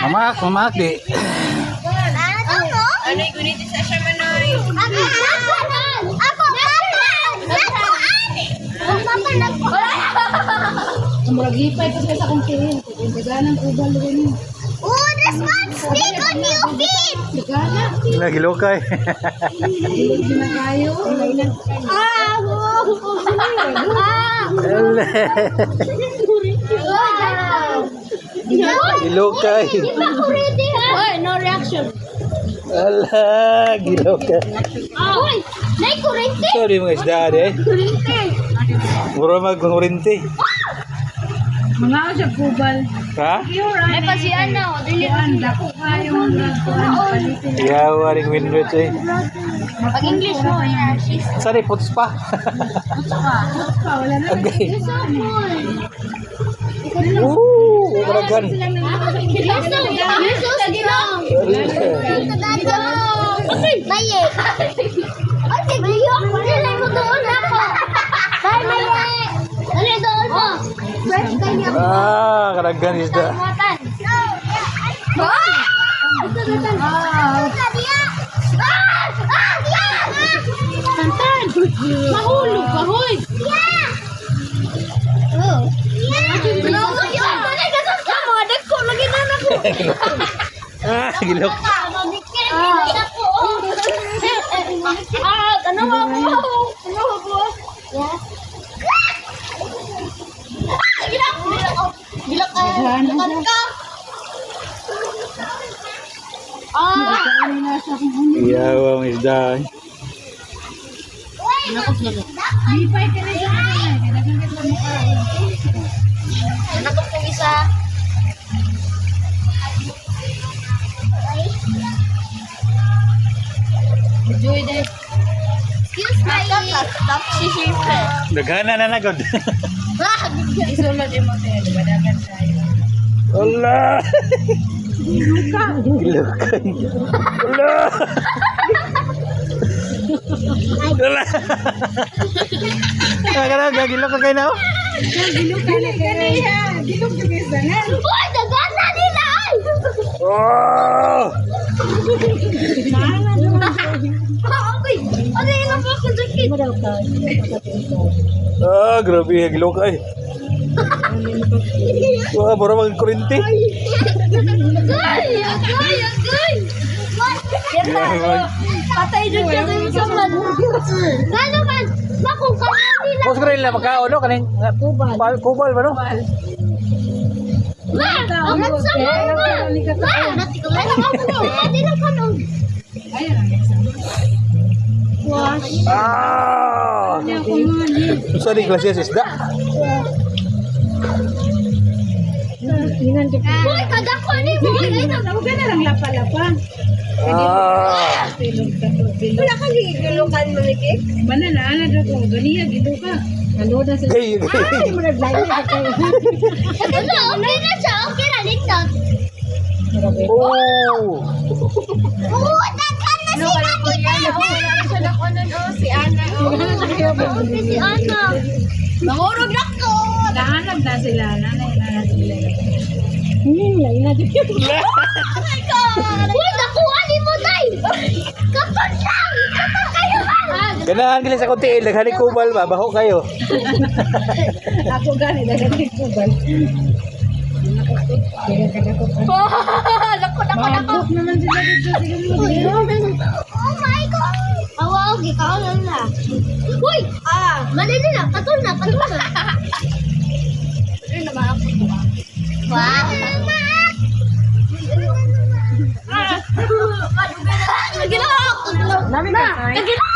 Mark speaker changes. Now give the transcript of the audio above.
Speaker 1: Mamak di.
Speaker 2: Ano yung guniti sa siya manoy?
Speaker 3: Ang murag-ipay pa sa akong tingin. Kung daganang kubal rin yun.
Speaker 4: Oh, this one's big on your feet.
Speaker 3: Dagana.
Speaker 1: Lagi lokay.
Speaker 3: Hindi na kayo.
Speaker 1: Gilokay.
Speaker 4: Oy, no reaction.
Speaker 1: Ala, gilokay.
Speaker 4: Oy, nay kurente.
Speaker 1: Sorry mga isda eh. Mura magkurinti.
Speaker 3: Mga ako siya kubal.
Speaker 1: Ha?
Speaker 4: May pasian na, dili
Speaker 3: Dako kayo mga palitin.
Speaker 1: Yawa ring window eh.
Speaker 4: Pag English mo, yeah, she's
Speaker 1: Sorry, putos pa.
Speaker 3: Wala na.
Speaker 1: Okay.
Speaker 4: so cool.
Speaker 1: Umaragan.
Speaker 4: You're so strong. Maye. Okay, Leo. Dili mo doon ako. Bye, Maye. Dali doon mo. First time niya.
Speaker 1: Karagan isda.
Speaker 4: Matan.
Speaker 3: Tantan. Mahulog, bahoy.
Speaker 1: Gilok. Yawa mga isda.
Speaker 3: Lipay ka na siya. Kailangan kita mukha.
Speaker 4: Nakap ko isa.
Speaker 3: Enjoy day.
Speaker 4: Excuse me. Stop.
Speaker 1: Daghana na nagod.
Speaker 3: Isulod yung mga tayo. Badagan tayo.
Speaker 1: Allah. Gilokay. Allah. Allah. Kaya gilok kayo na.
Speaker 3: Gilog ka na kaya. Gilog yung isa na.
Speaker 4: Uy, dagana nila!
Speaker 1: Oh!
Speaker 4: Okay. Ano yung ako ako sakit?
Speaker 1: Grabe gilok ay. Wah, baru mag kurinti.
Speaker 4: Agay! Patay dyan ka sa man. Gano man? Bakong kaya nila.
Speaker 1: Mas kaya nila makao no kaning kubal ba no?
Speaker 4: Ma! Amat sa mo! Ma! Natikulan ako mo! Hindi na kanon.
Speaker 1: Sorry klase isda.
Speaker 4: Uy, kadako ni mo! Ay,
Speaker 3: Huwag ka na lang lapa-lapa.
Speaker 2: Wala kang gigulukan mo ni Kik?
Speaker 3: Banana na daw ko. Ganiya, gito ka. Kaloda sa...
Speaker 1: Gay.
Speaker 3: Ay, mo nag-like na kayo.
Speaker 4: Ano, okay na siya. Okay na, lindot.
Speaker 1: Oh.
Speaker 4: Oo, dagan na si Ate
Speaker 2: Si Ana.
Speaker 4: Si Ana. Mahurog na ko.
Speaker 3: Nahanap na sila. Nanay sila.
Speaker 4: Oh my God! Uy, nakuha ni mo, Day! Kapag lang! Kapag kayo ba?
Speaker 1: Ganahan kila sa konti laghani kubal ba baho kayo.
Speaker 3: Ako gani, dagan kubal.
Speaker 4: Lako.
Speaker 3: Magok naman sila dito.
Speaker 4: Oh my God! Awa, okay, kao lang na. Uy! Manili na, katol na. Ano naman ako ito? Wow! Nagilak! Nagilak!